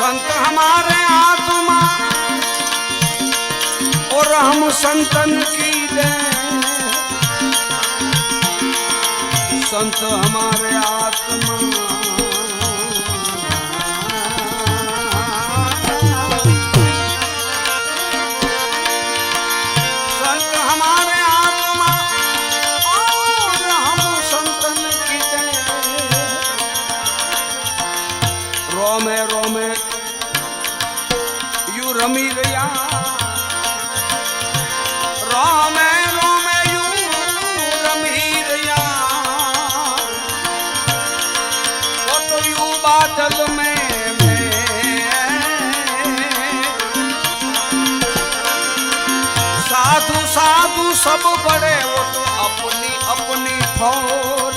संत हमारे आत्मा और हम संतन की दे। संत हमारे आत्मा संत हमारे आत्मा और हम संतन की दे। रोमे रोमे यू रमी रया रोमे रोमे यू रमी रया वो तो यू बादल में साधु साधु सब बड़े वो तो अपनी अपनी फौज